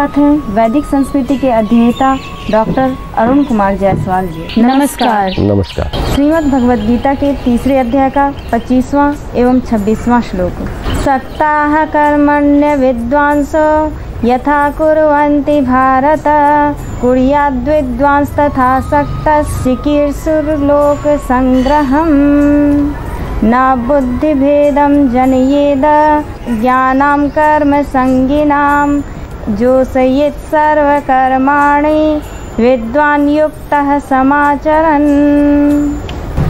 साथ हैं वैदिक संस्कृति के अध्येता डॉक्टर अरुण कुमार जायसवाल जी। नमस्कार। नमस्कार। श्रीमद् भगवद गीता के तीसरे अध्याय का 25वां एवं 26वां श्लोक। सक्ताः कर्मण्य विद्वांसो यथा कुर्वन्ति भारत कुर्याद् विद्वांस तथा सक्तः चिकीर्षुर्लोक संग्रहम् न बुद्धिभेदं जनयेद ज्ञानं कर्म संगिनां जोषयेत् सर्वकर्माणि विद्वान् युक्तः समाचरन्।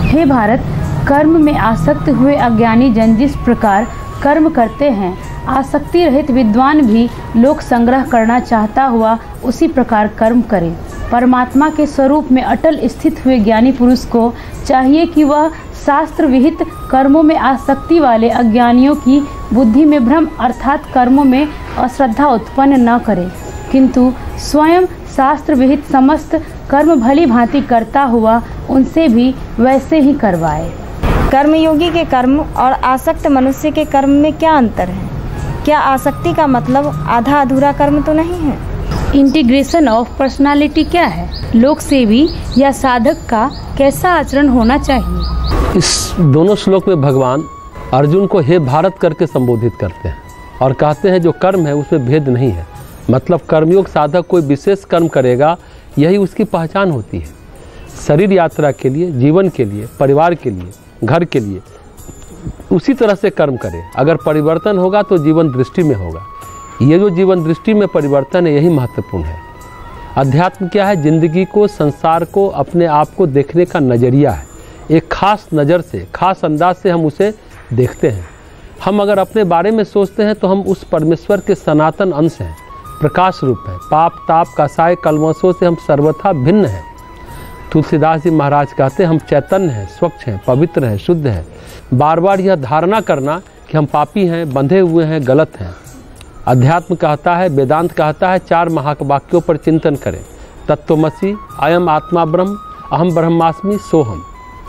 हे भारत, कर्म में आसक्त हुए अज्ञानी जन जिस प्रकार कर्म करते हैं, आसक्ति रहित विद्वान भी लोक संग्रह करना चाहता हुआ उसी प्रकार कर्म करे। परमात्मा के स्वरूप में अटल स्थित हुए ज्ञानी पुरुष को चाहिए कि वह शास्त्र विहित कर्मों में आसक्ति वाले अज्ञानियों की बुद्धि में भ्रम अर्थात कर्मों में अश्रद्धा उत्पन्न न करे, किंतु स्वयं शास्त्र विहित समस्त कर्म भली भांति करता हुआ उनसे भी वैसे ही करवाए। कर्मयोगी के कर्म और आसक्त मनुष्य के कर्म में क्या अंतर है? क्या आसक्ति का मतलब आधा अधूरा कर्म तो नहीं है? इंटीग्रेशन ऑफ पर्सनालिटी क्या है? लोक सेवी या साधक का कैसा आचरण होना चाहिए? इस दोनों श्लोक में भगवान अर्जुन को हे भारत करके संबोधित करते हैं और कहते हैं जो कर्म है उसमें भेद नहीं है। मतलब कर्मयोग साधक कोई विशेष कर्म करेगा, यही उसकी पहचान होती है। शरीर यात्रा के लिए, जीवन के लिए, परिवार के लिए, घर के लिए उसी तरह से कर्म करे। अगर परिवर्तन होगा तो जीवन दृष्टि में होगा। ये जो जीवन दृष्टि में परिवर्तन है यही महत्वपूर्ण है। अध्यात्म क्या है? जिंदगी को, संसार को, अपने आप को देखने का नज़रिया है। एक खास नज़र से, खास अंदाज से हम उसे देखते हैं। हम अगर अपने बारे में सोचते हैं तो हम उस परमेश्वर के सनातन अंश हैं, प्रकाश रूप है। पाप ताप कसाय कलमशों से हम सर्वथा भिन्न हैं। तुलसीदास जी महाराज कहते हैं हम चैतन्य हैं, स्वच्छ हैं, पवित्र हैं, शुद्ध हैं। बार बार यह धारणा करना कि हम पापी हैं, बंधे हुए हैं, गलत हैं। अध्यात्म कहता है, वेदांत कहता है, 4 महावाक्यों पर चिंतन करें। तत्त्वमसि, अयम आत्मा ब्रह्म, अहम ब्रह्मास्मि, सोहम।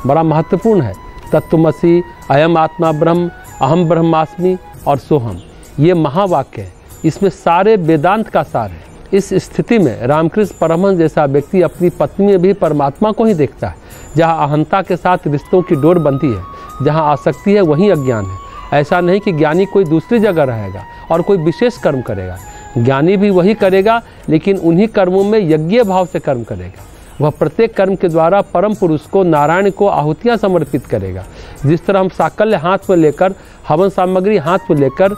बड़ा महत्वपूर्ण है। तत्त्वमसि, अयम आत्मा ब्रह्म, अहम ब्रह्मास्मि और सोहम, ये महावाक्य है। इसमें सारे वेदांत का सार है। इस स्थिति में रामकृष्ण परमहंस जैसा व्यक्ति अपनी पत्नी में भी परमात्मा को ही देखता है। जहाँ अहंता के साथ रिश्तों की डोर बंधी है, जहाँ आसक्ति है वहीं अज्ञान है। ऐसा नहीं कि ज्ञानी कोई दूसरी जगह रहेगा और कोई विशेष कर्म करेगा। ज्ञानी भी वही करेगा, लेकिन उन्हीं कर्मों में यज्ञ भाव से कर्म करेगा। वह प्रत्येक कर्म के द्वारा परम पुरुष को, नारायण को आहुतियाँ समर्पित करेगा। जिस तरह हम साकल्य हाथ में लेकर, हवन सामग्री हाथ में लेकर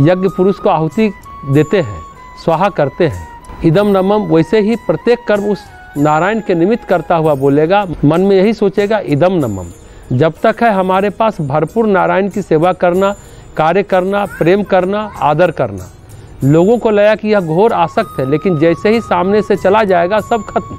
यज्ञ पुरुष को आहुति देते हैं, स्वाहा करते हैं, इदम नमम, वैसे ही प्रत्येक कर्म उस नारायण के निमित्त करता हुआ बोलेगा। मन में यही सोचेगा इदम नमम। जब तक है हमारे पास भरपूर नारायण की सेवा करना, कार्य करना, प्रेम करना, आदर करना। लोगों को लगा कि यह घोर आसक्त है, लेकिन जैसे ही सामने से चला जाएगा सब खत्म।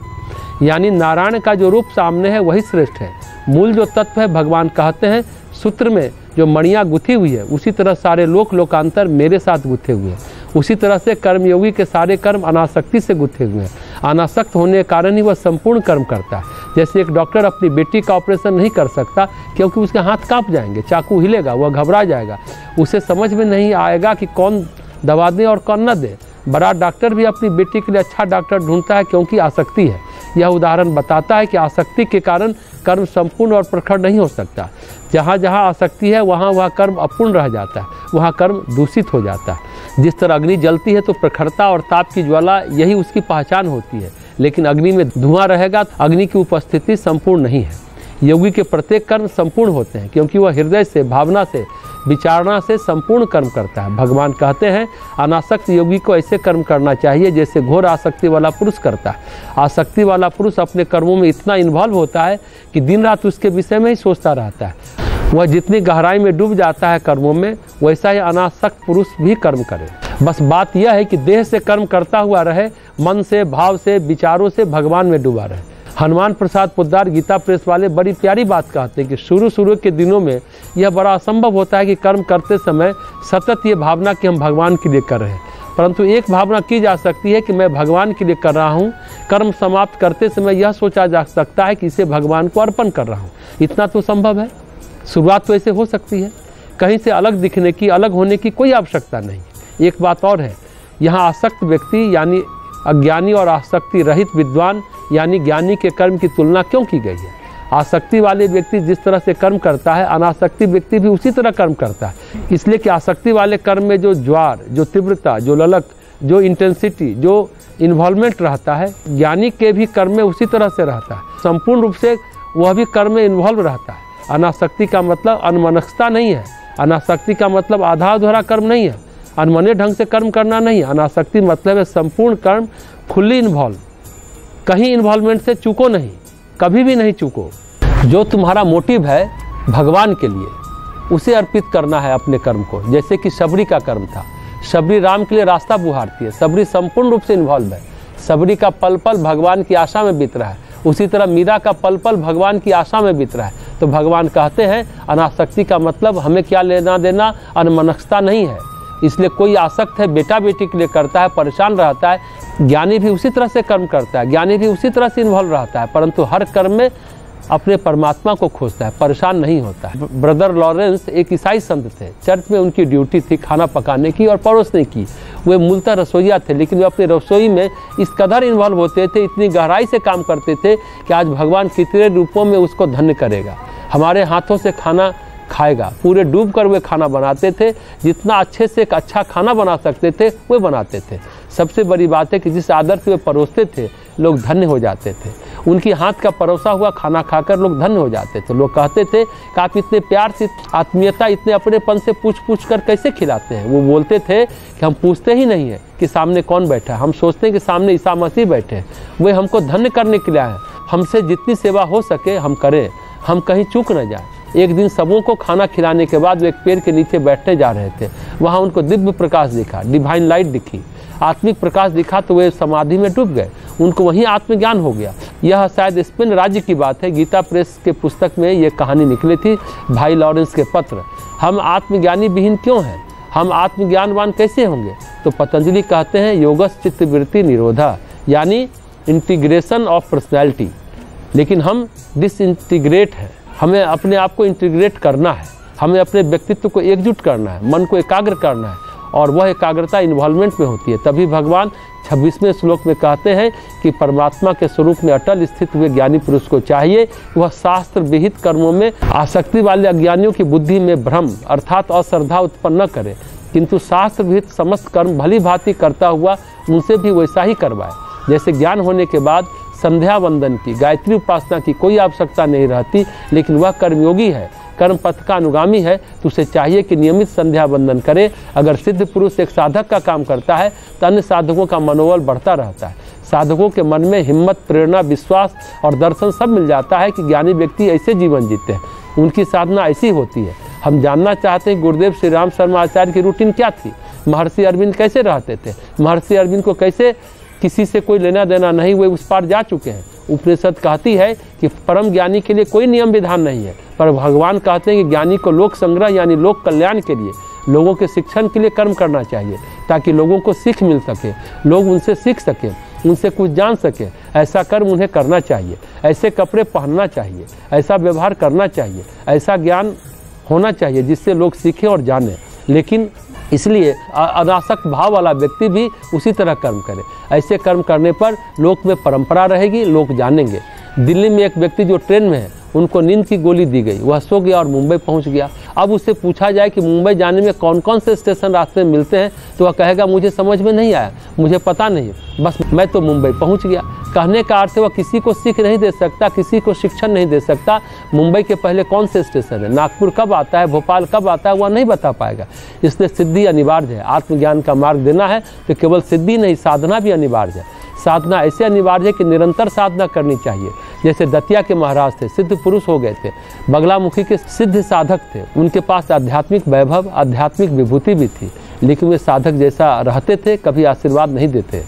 यानी नारायण का जो रूप सामने है वही श्रेष्ठ है। मूल जो तत्व है, भगवान कहते हैं सूत्र में जो मणियाँ गुथी हुई है, उसी तरह सारे लोक लोकांतर मेरे साथ गुथे हुए हैं। उसी तरह से कर्मयोगी के सारे कर्म अनासक्ति से गुथे हुए हैं। अनासक्त होने के कारण ही वह संपूर्ण कर्म करता है। जैसे एक डॉक्टर अपनी बेटी का ऑपरेशन नहीं कर सकता क्योंकि उसके हाथ कांप जाएंगे, चाकू हिलेगा, वह घबरा जाएगा, उसे समझ में नहीं आएगा कि कौन दवा दे और कौन न दे। बड़ा डॉक्टर भी अपनी बेटी के लिए अच्छा डॉक्टर ढूंढता है क्योंकि आसक्ति है। यह उदाहरण बताता है कि आसक्ति के कारण कर्म संपूर्ण और प्रखर नहीं हो सकता। जहाँ जहाँ आसक्ति है वहाँ वह कर्म अपूर्ण रह जाता है, वहाँ कर्म दूषित हो जाता है। जिस तरह अग्नि जलती है तो प्रखरता और ताप की ज्वाला यही उसकी पहचान होती है, लेकिन अग्नि में धुआं रहेगा तो अग्नि की उपस्थिति संपूर्ण नहीं है। योगी के प्रत्येक कर्म संपूर्ण होते हैं क्योंकि वह हृदय से, भावना से, विचारणा से संपूर्ण कर्म करता है। भगवान कहते हैं अनासक्त योगी को ऐसे कर्म करना चाहिए जैसे घोर आसक्ति वाला पुरुष करता है। आसक्ति वाला पुरुष अपने कर्मों में इतना इन्वॉल्व होता है कि दिन रात उसके विषय में ही सोचता रहता है। वह जितनी गहराई में डूब जाता है कर्मों में, वैसा ही अनासक्त पुरुष भी कर्म करे। बस बात यह है कि देह से कर्म करता हुआ रहे, मन से, भाव से, विचारों से भगवान में डूबा रहे। हनुमान प्रसाद पोद्दार गीता प्रेस वाले बड़ी प्यारी बात कहते हैं कि शुरू के दिनों में यह बड़ा असंभव होता है कि कर्म करते समय सतत ये भावना कि हम भगवान के लिए कर रहे हैं, परंतु एक भावना की जा सकती है कि मैं भगवान के लिए कर रहा हूँ। कर्म समाप्त करते समय यह सोचा जा सकता है कि इसे भगवान को अर्पण कर रहा हूँ। इतना तो संभव है। शुरुआत तो ऐसे हो सकती है। कहीं से अलग दिखने की, अलग होने की कोई आवश्यकता नहीं। एक बात और है, यहाँ आसक्त व्यक्ति यानी अज्ञानी और आसक्ति रहित विद्वान यानी ज्ञानी के कर्म की तुलना क्यों की गई है? आसक्ति वाले व्यक्ति जिस तरह से कर्म करता है, अनासक्ति व्यक्ति भी उसी तरह कर्म करता है। इसलिए कि आसक्ति वाले कर्म में जो ज्वार, जो तीव्रता, जो ललक, जो इंटेंसिटी, जो इन्वॉल्वमेंट रहता है, ज्ञानी के भी कर्म में उसी तरह से रहता है। संपूर्ण रूप से वह भी कर्म में इन्वॉल्व रहता है। अनासक्ति का मतलब अनमनस्कता नहीं है। अनासक्ति का मतलब आधा अधूरा कर्म नहीं है, अनमने ढंग से कर्म करना नहीं है। अनासक्ति मतलब है संपूर्ण कर्म फुल्ली इन्वॉल्व, कहीं इन्वॉल्वमेंट से चूको नहीं, कभी भी नहीं चूको। जो तुम्हारा मोटिव है भगवान के लिए, उसे अर्पित करना है अपने कर्म को। जैसे कि शबरी का कर्म था, शबरी राम के लिए रास्ता बुहारती है, शबरी संपूर्ण रूप से इन्वॉल्व है, शबरी का पल पल भगवान की आशा में बीत रहा है। उसी तरह मीरा का पल पल भगवान की आशा में बीत रहा है। तो भगवान कहते हैं अनासक्ति का मतलब हमें क्या लेना देना, अनमनस्कता नहीं है। इसलिए कोई आसक्त है बेटा बेटी के लिए करता है, परेशान रहता है। ज्ञानी भी उसी तरह से कर्म करता है, ज्ञानी भी उसी तरह से इन्वॉल्व रहता है, परंतु हर कर्म में अपने परमात्मा को खोजता है, परेशान नहीं होता है। ब्रदर लॉरेंस एक ईसाई संत थे। चर्च में उनकी ड्यूटी थी खाना पकाने की और परोसने की। वे मूलतः रसोइया थे, लेकिन वे अपनी रसोई में इस कदर इन्वॉल्व होते थे, इतनी गहराई से काम करते थे कि आज भगवान कितने रूपों में उसको धन्य करेगा, हमारे हाथों से खाना खाएगा। पूरे डूब कर वे खाना बनाते थे, जितना अच्छे से एक अच्छा खाना बना सकते थे वे बनाते थे। सबसे बड़ी बात है कि जिस आदर से वे परोसते थे लोग धन्य हो जाते थे। उनकी हाथ का परोसा हुआ खाना खाकर लोग धन्य हो जाते थे। लोग कहते थे कि आप इतने प्यार से, आत्मीयता, इतने अपनेपन से पूछ कर कैसे खिलाते हैं। वो बोलते थे कि हम पूछते ही नहीं है कि सामने कौन बैठा है, हम सोचते हैं कि सामने ईसा मसीह बैठे हैं, वे हमको धन्य करने के लिए आए हैं। हमसे जितनी सेवा हो सके हम करें, हम कहीं चूक न जाए। एक दिन सबों को खाना खिलाने के बाद वे एक पेड़ के नीचे बैठने जा रहे थे। वहाँ उनको दिव्य प्रकाश दिखा, डिवाइन लाइट दिखी, आत्मिक प्रकाश दिखा, तो वे समाधि में डूब गए। उनको वहीं आत्मज्ञान हो गया। यह शायद स्पेन राज्य की बात है। गीता प्रेस के पुस्तक में ये कहानी निकली थी, भाई लॉरेंस के पत्र। हम आत्मज्ञानी विहीन क्यों हैं, हम आत्मज्ञानवान कैसे होंगे? तो पतंजलि कहते हैं योगस चित्तवृत्ति निरोधा, यानी इंटीग्रेशन ऑफ पर्सनैलिटी। लेकिन हम डिसइंटीग्रेट हैं। हमें अपने आप को इंटीग्रेट करना है, हमें अपने व्यक्तित्व को एकजुट करना है, मन को एकाग्र करना है, और वह एकाग्रता इन्वॉल्वमेंट में होती है। तभी भगवान 26वें श्लोक में कहते हैं कि परमात्मा के स्वरूप में अटल स्थित हुए ज्ञानी पुरुष को चाहिए वह शास्त्र विहित कर्मों में आसक्ति वाले अज्ञानियों की बुद्धि में भ्रम अर्थात अश्रद्धा उत्पन्न न करे, किंतु शास्त्र विहित समस्त कर्म भली भांति करता हुआ उनसे भी वैसा ही करवाए। जैसे ज्ञान होने के बाद संध्या वंदन की, गायत्री उपासना की कोई आवश्यकता नहीं रहती, लेकिन वह कर्मयोगी है, कर्म पथ का अनुगामी है, तो उसे चाहिए कि नियमित संध्या वंदन करे। अगर सिद्ध पुरुष एक साधक का काम करता है तो अन्य साधकों का मनोबल बढ़ता रहता है। साधकों के मन में हिम्मत, प्रेरणा, विश्वास और दर्शन सब मिल जाता है कि ज्ञानी व्यक्ति ऐसे जीवन जीते हैं, उनकी साधना ऐसी होती है। हम जानना चाहते हैं गुरुदेव श्री राम शर्मा आचार्य की रूटीन क्या थी, महर्षि अरविंद कैसे रहते थे, महर्षि अरविंद को कैसे किसी से कोई लेना देना नहीं, वे उस पार जा चुके हैं। उपनिषद कहती है कि परम ज्ञानी के लिए कोई नियम विधान नहीं है, पर भगवान कहते हैं कि ज्ञानी को लोक संग्रह यानी लोक कल्याण के लिए, लोगों के शिक्षण के लिए कर्म करना चाहिए, ताकि लोगों को सीख मिल सके, लोग उनसे सीख सके, उनसे कुछ जान सके। ऐसा कर्म उन्हें करना चाहिए, ऐसे कपड़े पहनना चाहिए, ऐसा व्यवहार करना चाहिए, ऐसा ज्ञान होना चाहिए जिससे लोग सीखें और जानें। लेकिन इसलिए अनासक्त भाव वाला व्यक्ति भी उसी तरह कर्म करे। ऐसे कर्म करने पर लोक में परंपरा रहेगी, लोग जानेंगे। दिल्ली में एक व्यक्ति जो ट्रेन में है, उनको नींद की गोली दी गई, वह सो गया और मुंबई पहुंच गया। अब उससे पूछा जाए कि मुंबई जाने में कौन कौन से स्टेशन रास्ते में मिलते हैं, तो वह कहेगा मुझे समझ में नहीं आया, मुझे पता नहीं, बस मैं तो मुंबई पहुंच गया। कहने का अर्थ है वह किसी को सीख नहीं दे सकता, किसी को शिक्षण नहीं दे सकता। मुंबई के पहले कौन से स्टेशन है, नागपुर कब आता है, भोपाल कब आता है, वह नहीं बता पाएगा। इसलिए सिद्धि अनिवार्य है। आत्मज्ञान का मार्ग देना है तो केवल सिद्धि नहीं, साधना भी अनिवार्य है। साधना ऐसे अनिवार्य है कि निरंतर साधना करनी चाहिए। जैसे दतिया के महाराज थे, सिद्ध पुरुष हो गए थे, बगलामुखी के सिद्ध साधक थे, उनके पास आध्यात्मिक वैभव, आध्यात्मिक विभूति भी थी, लेकिन वे साधक जैसा रहते थे, कभी आशीर्वाद नहीं देते।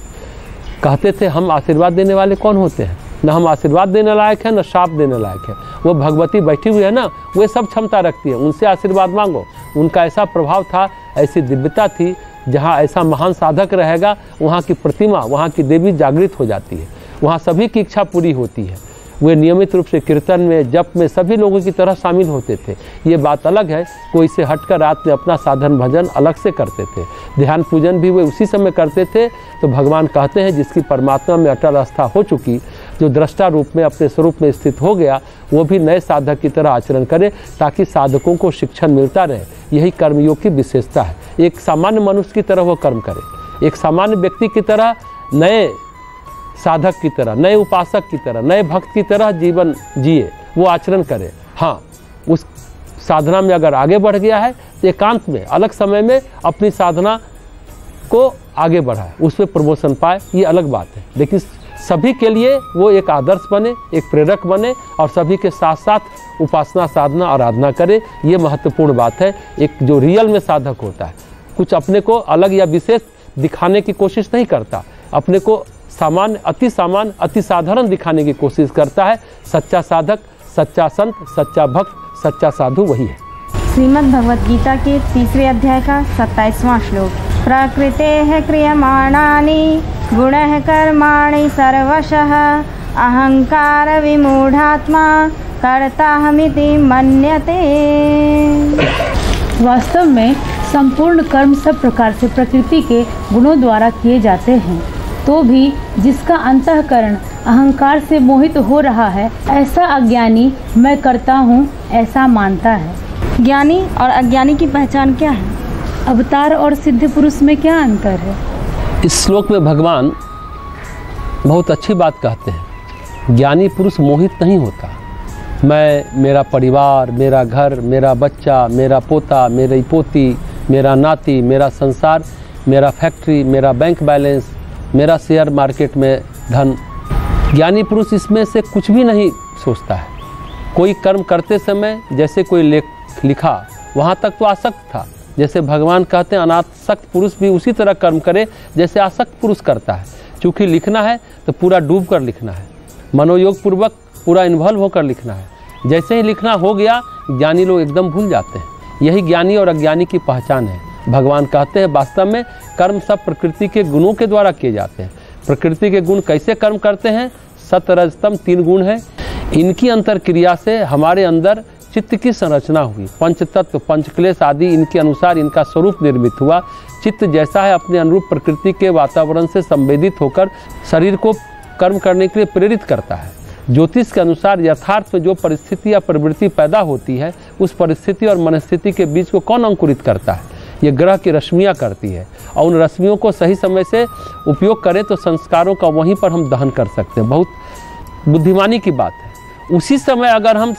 कहते थे हम आशीर्वाद देने वाले कौन होते हैं, न हम आशीर्वाद देने लायक हैं, न शाप देने लायक है। वो भगवती बैठी हुई है ना, वे सब क्षमता रखती है, उनसे आशीर्वाद मांगो। उनका ऐसा प्रभाव था, ऐसी दिव्यता थी, जहाँ ऐसा महान साधक रहेगा वहाँ की प्रतिमा, वहाँ की देवी जागृत हो जाती है, वहाँ सभी की इच्छा पूरी होती है। वे नियमित रूप से कीर्तन में, जप में सभी लोगों की तरह शामिल होते थे। ये बात अलग है, कोई से हटकर रात में अपना साधन भजन अलग से करते थे। ध्यान पूजन भी वे उसी समय करते थे। तो भगवान कहते हैं जिसकी परमात्मा में अटल आस्था हो चुकी, जो दृष्टा रूप में अपने स्वरूप में स्थित हो गया, वो भी नए साधक की तरह आचरण करे ताकि साधकों को शिक्षण मिलता रहे। यही कर्मयोग की विशेषता है। एक सामान्य मनुष्य की तरह वो कर्म करे, एक सामान्य व्यक्ति की तरह, नए साधक की तरह, नए उपासक की तरह, नए भक्त की तरह जीवन जिए, वो आचरण करे। हाँ, उस साधना में अगर आगे बढ़ गया है तो एकांत में अलग समय में अपनी साधना को आगे बढ़ाए, उसमें प्रमोशन पाए, ये अलग बात है। लेकिन सभी के लिए वो एक आदर्श बने, एक प्रेरक बने और सभी के साथ साथ उपासना, साधना, आराधना करे। ये महत्वपूर्ण बात है। एक जो रियल में साधक होता है, कुछ अपने को अलग या विशेष दिखाने की कोशिश नहीं करता, अपने को सामान्य, अति साधारण दिखाने की कोशिश करता है। सच्चा साधक, सच्चा संत, सच्चा भक्त, सच्चा साधु वही है। श्रीमद् भगवद गीता के 3 अध्याय का 27वां श्लोक। प्रकृतेः क्रियमाणानि गुणः कर्माणि सर्वशः अहंकार विमूढ़ात्मा कर्ताहमिति मन्यते। वास्तव में संपूर्ण कर्म सब प्रकार से प्रकृति के गुणों द्वारा किए जाते हैं, तो भी जिसका अंतःकरण अहंकार से मोहित हो रहा है, ऐसा अज्ञानी मैं करता हूँ ऐसा मानता है। ज्ञानी और अज्ञानी की पहचान क्या है? अवतार और सिद्ध पुरुष में क्या अंतर है? इस श्लोक में भगवान बहुत अच्छी बात कहते हैं। ज्ञानी पुरुष मोहित नहीं होता। मैं, मेरा परिवार, मेरा घर, मेरा बच्चा, मेरा पोता, मेरी पोती, मेरा नाती, मेरा संसार, मेरा फैक्ट्री, मेरा बैंक बैलेंस, मेरा शेयर मार्केट में धन, ज्ञानी पुरुष इसमें से कुछ भी नहीं सोचता है। कोई कर्म करते समय जैसे कोई लिखा, वहाँ तक तो आसक्त था। जैसे भगवान कहते हैं अनासक्त पुरुष भी उसी तरह कर्म करे जैसे आसक्त पुरुष करता है। चूँकि लिखना है तो पूरा डूब कर लिखना है, मनोयोग पूर्वक पूरा इन्वॉल्व होकर लिखना है। जैसे ही लिखना हो गया, ज्ञानी लोग एकदम भूल जाते हैं। यही ज्ञानी और अज्ञानी की पहचान है। भगवान कहते हैं वास्तव में कर्म सब प्रकृति के गुणों के द्वारा किए जाते हैं। प्रकृति के गुण कैसे कर्म करते हैं? सत, रज, तम 3 गुण हैं। इनकी अंतर क्रिया से हमारे अंदर चित्त की संरचना हुई। पंच तत्व, पंचक्लेश आदि इनके अनुसार इनका स्वरूप निर्मित हुआ। चित्त जैसा है अपने अनुरूप प्रकृति के वातावरण से संवेदित होकर शरीर को कर्म करने के लिए प्रेरित करता है। ज्योतिष के अनुसार यथार्थ में जो परिस्थिति या प्रवृत्ति पैदा होती है, उस परिस्थिति और मनस्थिति के बीच को कौन अंकुरित करता है? ये ग्रह की रश्मियाँ करती है। और उन रश्मियों को सही समय से उपयोग करें तो संस्कारों का वहीं पर हम दहन कर सकते हैं। बहुत बुद्धिमानी की बात है। उसी समय अगर हम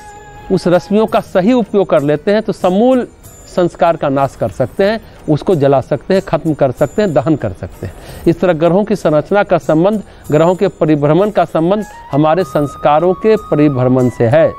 उस रश्मियों का सही उपयोग कर लेते हैं तो समूल संस्कार का नाश कर सकते हैं, उसको जला सकते हैं, खत्म कर सकते हैं, दहन कर सकते हैं। इस तरह ग्रहों की संरचना का संबंध, ग्रहों के परिभ्रमण का संबंध हमारे संस्कारों के परिभ्रमण से है।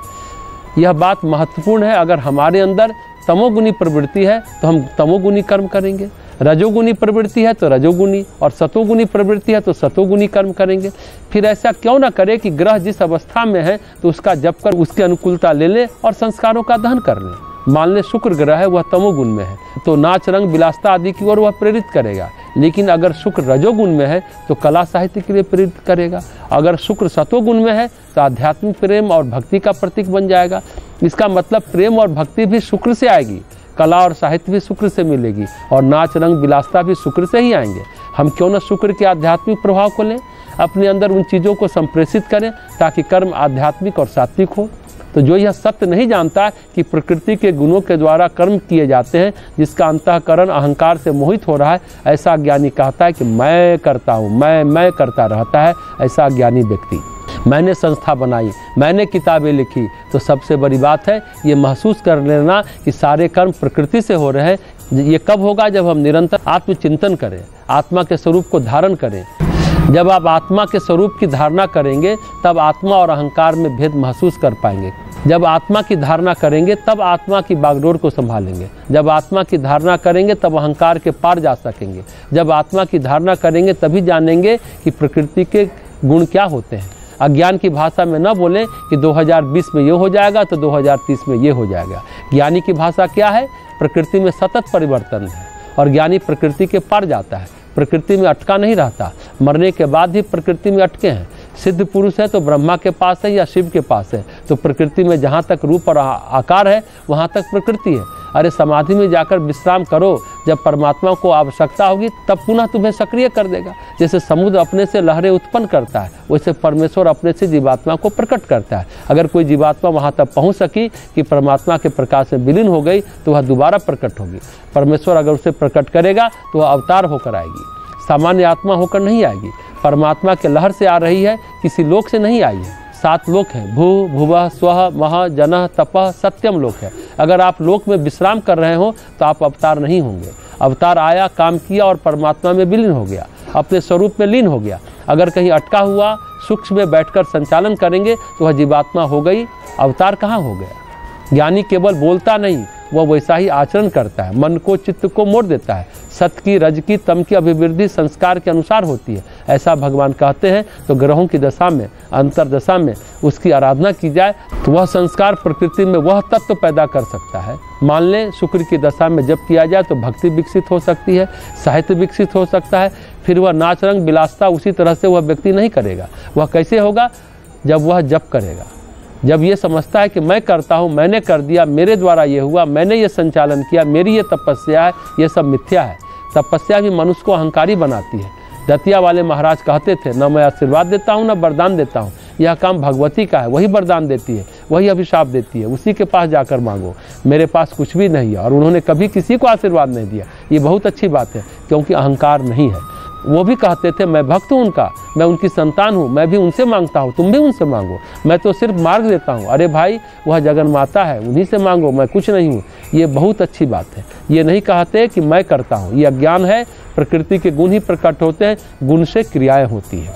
यह बात महत्वपूर्ण है। अगर हमारे अंदर तमोगुनी प्रवृत्ति है तो हम तमोगुनी कर्म करेंगे, रजोगुनी प्रवृत्ति है तो रजोगुनी, और सतोगुनी प्रवृत्ति है तो सतोगुनी कर्म करेंगे। फिर ऐसा क्यों ना करें कि ग्रह जिस अवस्था में है तो उसका जप कर उसकी अनुकूलता ले ले और संस्कारों का दहन कर ले। मान ले शुक्र ग्रह है, वह तमोगुण में है तो नाच, रंग, विलासता आदि की ओर वह प्रेरित करेगा। लेकिन अगर शुक्र रजोगुण में है तो कला साहित्य के लिए प्रेरित करेगा। अगर शुक्र सतोगुण में है तो आध्यात्मिक प्रेम और भक्ति का प्रतीक बन जाएगा। इसका मतलब प्रेम और भक्ति भी शुक्र से आएगी, कला और साहित्य भी शुक्र से मिलेगी, और नाच, रंग, विलासता भी शुक्र से ही आएंगे। हम क्यों न शुक्र के आध्यात्मिक प्रभाव को लें, अपने अंदर उन चीज़ों को संप्रेषित करें ताकि कर्म आध्यात्मिक और सात्विक हो। तो जो यह सत्य नहीं जानता कि प्रकृति के गुणों के द्वारा कर्म किए जाते हैं, जिसका अंतःकरण अहंकार से मोहित हो रहा है, ऐसा ज्ञानी कहता है कि मैं करता हूँ, मैं करता रहता है। ऐसा ज्ञानी व्यक्ति, मैंने संस्था बनाई, मैंने किताबें लिखी, तो सबसे बड़ी बात है ये महसूस कर लेना कि सारे कर्म प्रकृति से हो रहे हैं। ये कब होगा? जब हम निरंतर आत्मचिंतन करें, आत्मा के स्वरूप को धारण करें। जब आप आत्मा के स्वरूप की धारणा करेंगे तब आत्मा और अहंकार में भेद महसूस कर पाएंगे। जब आत्मा की धारणा करेंगे तब आत्मा की बागडोर को संभालेंगे। जब आत्मा की धारणा करेंगे तब अहंकार के पार जा सकेंगे। जब आत्मा की धारणा करेंगे तभी जानेंगे कि प्रकृति के गुण क्या होते हैं। अज्ञान की भाषा में न बोलें कि 2020 में ये हो जाएगा तो 2030 में ये हो जाएगा। ज्ञानी की भाषा क्या है? प्रकृति में सतत परिवर्तन है और ज्ञानी प्रकृति के पार जाता है, प्रकृति में अटका नहीं रहता। मरने के बाद भी प्रकृति में अटके हैं। सिद्ध पुरुष है तो ब्रह्मा के पास है या शिव के पास है। तो प्रकृति में जहाँ तक रूप और आकार है वहाँ तक प्रकृति है। अरे समाधि में जाकर विश्राम करो, जब परमात्मा को आवश्यकता होगी तब पुनः तुम्हें सक्रिय कर देगा। जैसे समुद्र अपने से लहरें उत्पन्न करता है, वैसे परमेश्वर अपने से जीवात्मा को प्रकट करता है। अगर कोई जीवात्मा वहाँ तक पहुँच सकी कि परमात्मा के प्रकाश में विलीन हो गई तो वह दोबारा प्रकट होगी। परमेश्वर अगर उसे प्रकट करेगा तो वह अवतार होकर आएगी, सामान्य आत्मा होकर नहीं आएगी। परमात्मा के लहर से आ रही है, किसी लोक से नहीं आई है। 7 लोक हैं, भू भुवः स्वः मह जनः तपः सत्यम लोक है। अगर आप लोक में विश्राम कर रहे हो तो आप अवतार नहीं होंगे। अवतार आया, काम किया और परमात्मा में विलीन हो गया, अपने स्वरूप में लीन हो गया। अगर कहीं अटका हुआ सूक्ष्म में बैठकर संचालन करेंगे तो वह जीवात्मा हो गई, अवतार कहाँ हो गया। ज्ञानी केवल बोलता नहीं, वह वैसा ही आचरण करता है, मन को चित्त को मोड़ देता है। सत्य की, रज की, तम की अभिवृद्धि संस्कार के अनुसार होती है, ऐसा भगवान कहते हैं। तो ग्रहों की दशा में, अंतरदशा में उसकी आराधना की जाए तो वह संस्कार प्रकृति में वह तत्व पैदा कर सकता है। मान लें शुक्र की दशा में जप किया जाए तो भक्ति विकसित हो सकती है, साहित्य विकसित हो सकता है। फिर वह नाच रंग विलासता उसी तरह से वह व्यक्ति नहीं करेगा। वह कैसे होगा? जब वह जप करेगा, जब ये समझता है कि मैं करता हूँ, मैंने कर दिया, मेरे द्वारा ये हुआ, मैंने ये संचालन किया, मेरी ये तपस्या है, ये सब मिथ्या है। तपस्या भी मनुष्य को अहंकारी बनाती है। दतिया वाले महाराज कहते थे, न मैं आशीर्वाद देता हूँ न वरदान देता हूँ, यह काम भगवती का है, वही वरदान देती है, वही अभिशाप देती है, उसी के पास जाकर मांगो, मेरे पास कुछ भी नहीं है। और उन्होंने कभी किसी को आशीर्वाद नहीं दिया। ये बहुत अच्छी बात है, क्योंकि अहंकार नहीं है। वो भी कहते थे, मैं भक्त हूँ उनका, मैं उनकी संतान हूँ, मैं भी उनसे मांगता हूँ, तुम भी उनसे मांगो, मैं तो सिर्फ मार्ग देता हूँ। अरे भाई, वह जगन माता है, उन्हीं से मांगो, मैं कुछ नहीं हूँ। ये बहुत अच्छी बात है। ये नहीं कहते कि मैं करता हूँ, ये अज्ञान है। प्रकृति के गुण ही प्रकट होते हैं, गुण से क्रियाएं होती है।